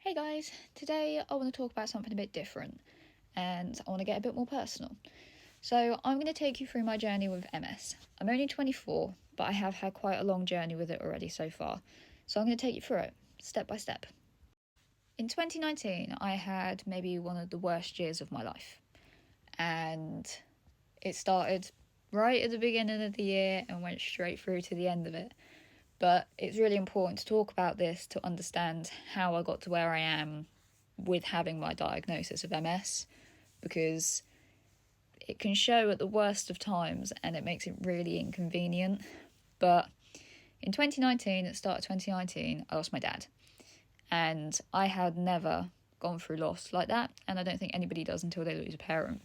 Hey guys, today I want to talk about something a bit different and I want to get a bit more personal. So, I'm going to take you through my journey with MS. I'm only 24, but I have had quite a long journey with it already so far. So, I'm going to take you through it step by step. In 2019, I had maybe one of the worst years of my life, and it started right at the beginning of the year and went straight through to the end of it. But it's really important to talk about this to understand how I got to where I am with having my diagnosis of MS, because it can show at the worst of times and it makes it really inconvenient. But in 2019, at the start of 2019, I lost my dad. And I had never gone through loss like that, and I don't think anybody does until they lose a parent.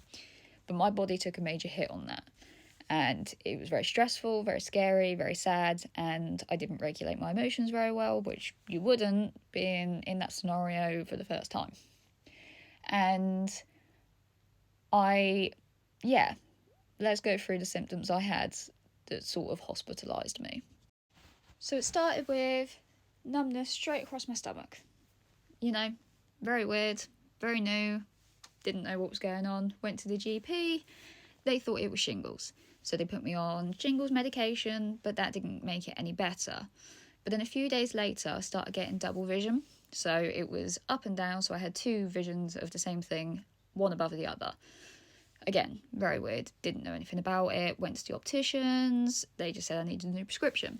But my body took a major hit on that. And it was very stressful, very scary, very sad, and I didn't regulate my emotions very well, which you wouldn't being in that scenario for the first time. And let's go through the symptoms I had that sort of hospitalised me. So it started with numbness straight across my stomach. Very weird, very new, didn't know what was going on, went to the GP, they thought it was shingles. So they put me on shingles medication, but that didn't make it any better. But then a few days later, I started getting double vision. So it was up and down, so I had two visions of the same thing, one above the other. Again, very weird, didn't know anything about it, went to the opticians, they just said I needed a new prescription.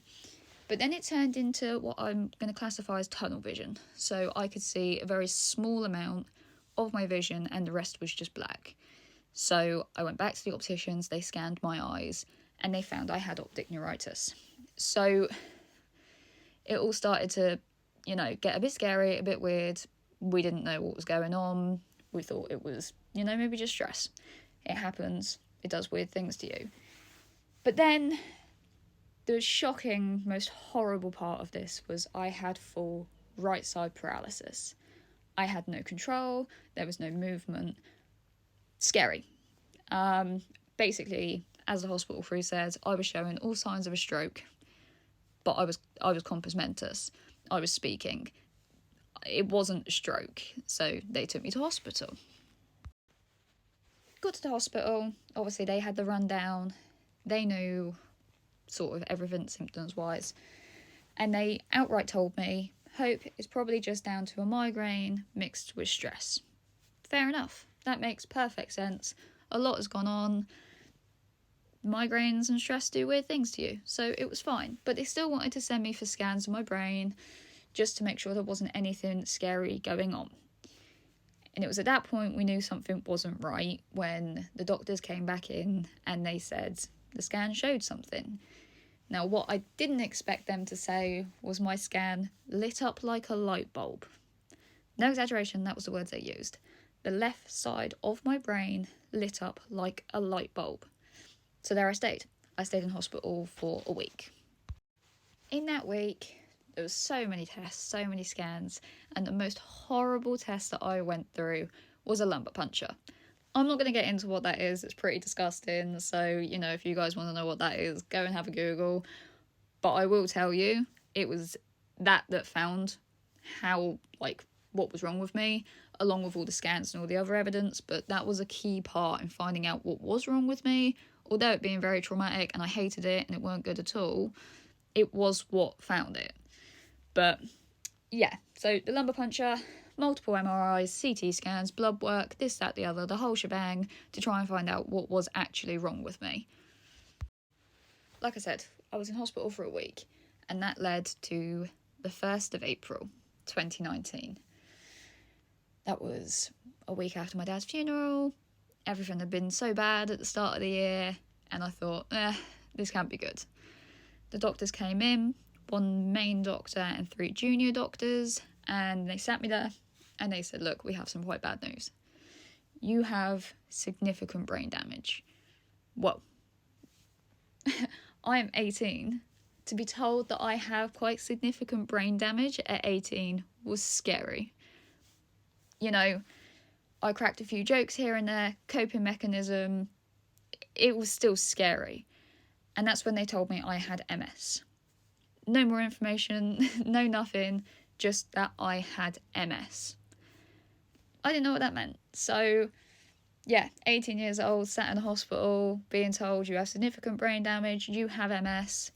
But then it turned into what I'm going to classify as tunnel vision. So I could see a very small amount of my vision and the rest was just black. So I went back to the opticians, they scanned my eyes, and they found I had optic neuritis. So it all started to, get a bit scary, a bit weird. We didn't know what was going on. We thought it was, maybe just stress. It happens. It does weird things to you. But then the shocking, most horrible part of this was I had full right side paralysis. I had no control. There was no movement. Scary. Basically, as the hospital crew says, I was showing all signs of a stroke, but I was compos mentis. I was speaking. It wasn't a stroke, so they took me to hospital. Got to the hospital. Obviously, they had the rundown. They knew sort of everything symptoms-wise, and they outright told me, Hope, it's probably just down to a migraine mixed with stress. Fair enough. That makes perfect sense. A lot has gone on. Migraines and stress do weird things to you, so it was fine. But they still wanted to send me for scans of my brain just to make sure there wasn't anything scary going on. And it was at that point we knew something wasn't right when the doctors came back in and they said the scan showed something. Now, what I didn't expect them to say was my scan lit up like a light bulb. No exaggeration, that was the words they used. The left side of my brain lit up like a light bulb. So there I stayed. I stayed in hospital for a week. In that week, there was so many tests, so many scans, and the most horrible test that I went through was a lumbar puncture. I'm not going to get into what that is, it's pretty disgusting, so, if you guys want to know what that is, go and have a Google. But I will tell you, it was that found what was wrong with me, along with all the scans and all the other evidence, but that was a key part in finding out what was wrong with me. Although it being very traumatic and I hated it and it weren't good at all, it was what found it. But yeah, so the lumbar puncture, multiple MRIs, CT scans, blood work, this, that, the other, the whole shebang to try and find out what was actually wrong with me. Like I said, I was in hospital for a week, and that led to the 1st of April 2019. That was a week after my dad's funeral. Everything had been so bad at the start of the year, and I thought, this can't be good. The doctors came in, one main doctor and 3 junior doctors, and they sat me there and they said, look, we have some quite bad news. You have significant brain damage. Whoa. I am 18. To be told that I have quite significant brain damage at 18 was scary. I cracked a few jokes here and there, coping mechanism. It was still scary. And that's when they told me I had MS. No more information, no nothing, just that I had MS. I didn't know what that meant. So, yeah, 18 years old, sat in a hospital, being told you have significant brain damage, you have MS,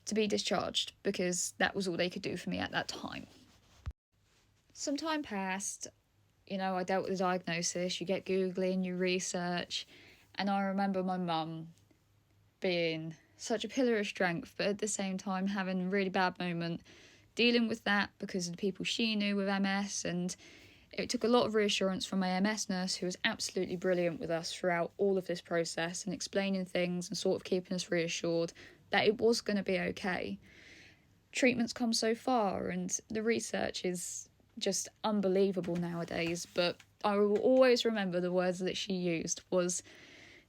to be discharged, because that was all they could do for me at that time. Some time passed, I dealt with the diagnosis, you get googly and you research, and I remember my mum being such a pillar of strength, but at the same time having a really bad moment dealing with that because of the people she knew with MS. And it took a lot of reassurance from my MS nurse, who was absolutely brilliant with us throughout all of this process and explaining things and sort of keeping us reassured that it was going to be okay. Treatment's come so far and the research is just unbelievable nowadays, but I will always remember the words that she used was,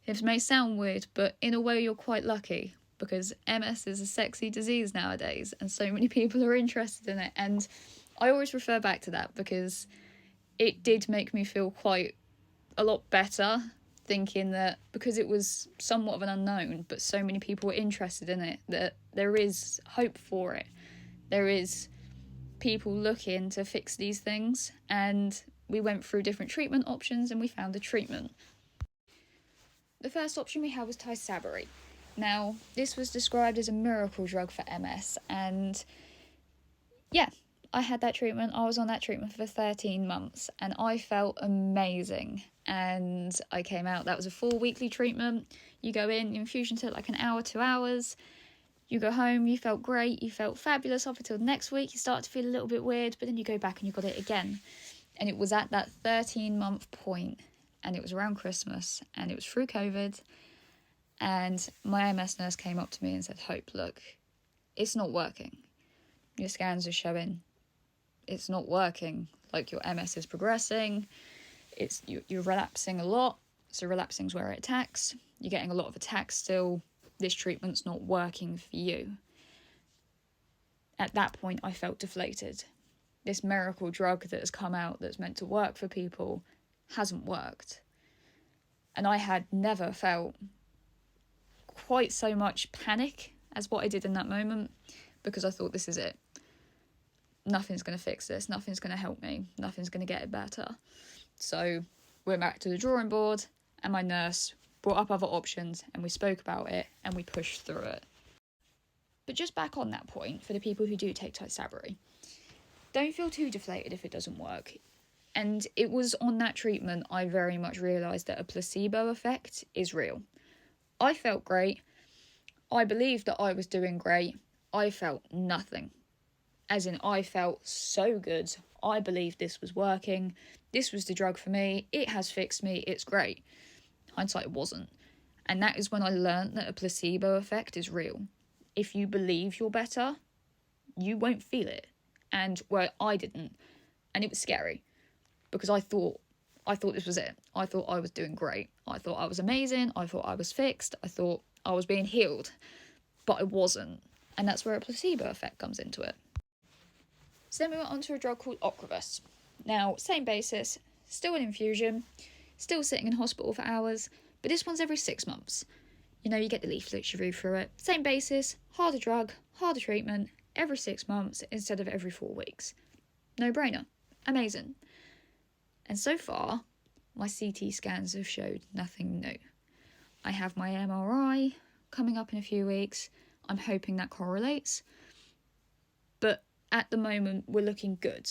it may sound weird, but in a way you're quite lucky, because MS is a sexy disease nowadays and so many people are interested in it. And I always refer back to that because it did make me feel quite a lot better, thinking that because it was somewhat of an unknown, but so many people were interested in it, that there is hope for it. There is people looking to fix these things, and we went through different treatment options and we found a treatment. The first option we had was Tysabri. Now, this was described as a miracle drug for MS, and yeah, I had that treatment. I was on that treatment for 13 months and I felt amazing. And I came out, that was a full weekly treatment. You go in, the infusion took like an hour, 2 hours. You go home, you felt great, you felt fabulous up until the next week. You start to feel a little bit weird, but then you go back and you got it again. And it was at that 13-month point, and it was around Christmas, and it was through COVID. And my MS nurse came up to me and said, Hope, look, it's not working. Your scans are showing it's not working. Like, your MS is progressing. You're relapsing a lot. So relapsing's where it attacks. You're getting a lot of attacks still. This treatment's not working for you. At that point, I felt deflated. This miracle drug that has come out that's meant to work for people hasn't worked. And I had never felt quite so much panic as what I did in that moment, because I thought, this is it. Nothing's going to fix this. Nothing's going to help me. Nothing's going to get it better. So we're back to the drawing board, and my nurse brought up other options, and we spoke about it, and we pushed through it. But just back on that point, for the people who do take Tysabri, don't feel too deflated if it doesn't work. And it was on that treatment I very much realised that a placebo effect is real. I felt great. I believed that I was doing great. I felt nothing. As in, I felt so good. I believed this was working. This was the drug for me. It has fixed me. It's great. Hindsight, it wasn't. And that is when I learned that a placebo effect is real. If you believe you're better, you won't feel it. And, well, I didn't. And it was scary. Because I thought this was it. I thought I was doing great. I thought I was amazing. I thought I was fixed. I thought I was being healed. But I wasn't. And that's where a placebo effect comes into it. So then we went on to a drug called Ocrevus. Now, same basis, still an infusion, still sitting in hospital for hours, but this one's every 6 months. You get the leaflets, you read through it. Same basis, harder drug, harder treatment, every 6 months instead of every 4 weeks. No brainer. Amazing. And so far, my CT scans have showed nothing new. I have my MRI coming up in a few weeks. I'm hoping that correlates. But at the moment, we're looking good.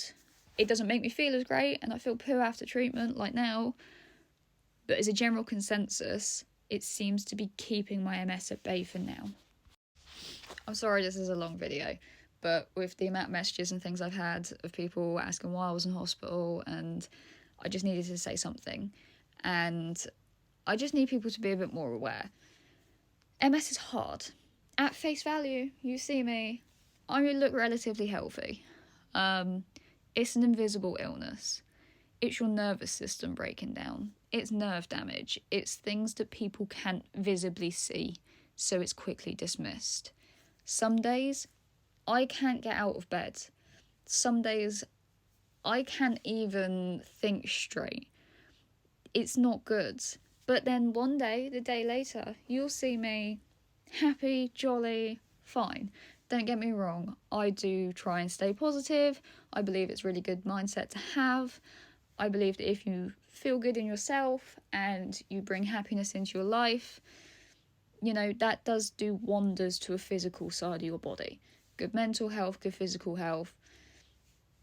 It doesn't make me feel as great, and I feel poo after treatment like now. But as a general consensus, it seems to be keeping my MS at bay for now. I'm sorry this is a long video, but with the amount of messages and things I've had of people asking why I was in hospital, and I just needed to say something. And I just need people to be a bit more aware. MS is hard. At face value, you see me, I look relatively healthy. It's an invisible illness. It's your nervous system breaking down. It's nerve damage. It's things that people can't visibly see, so it's quickly dismissed. Some days, I can't get out of bed. Some days, I can't even think straight. It's not good. But then one day, the day later, you'll see me happy, jolly, fine. don't get me wrong, I do try and stay positive. I believe it's a really good mindset to have. I believe that if you feel good in yourself and you bring happiness into your life, you know, that does do wonders to a physical side of your body. Good mental health, good physical health,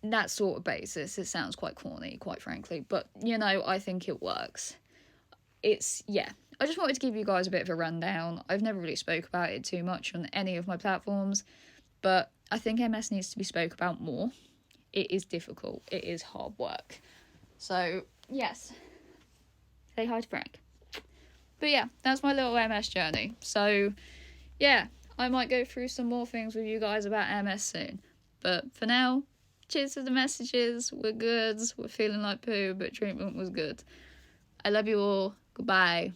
that sort of basis. It sounds quite corny, quite frankly, but, you know, I think it works. I just wanted to give you guys a bit of a rundown. I've never really spoke about it too much on any of my platforms, but I think MS needs to be spoke about more. It is difficult. It is hard work. So, yes. Say hi to Frank. But yeah, that's my little MS journey. So, yeah, I might go through some more things with you guys about MS soon. But for now, cheers to the messages. We're good. We're feeling like poo, but treatment was good. I love you all. Goodbye.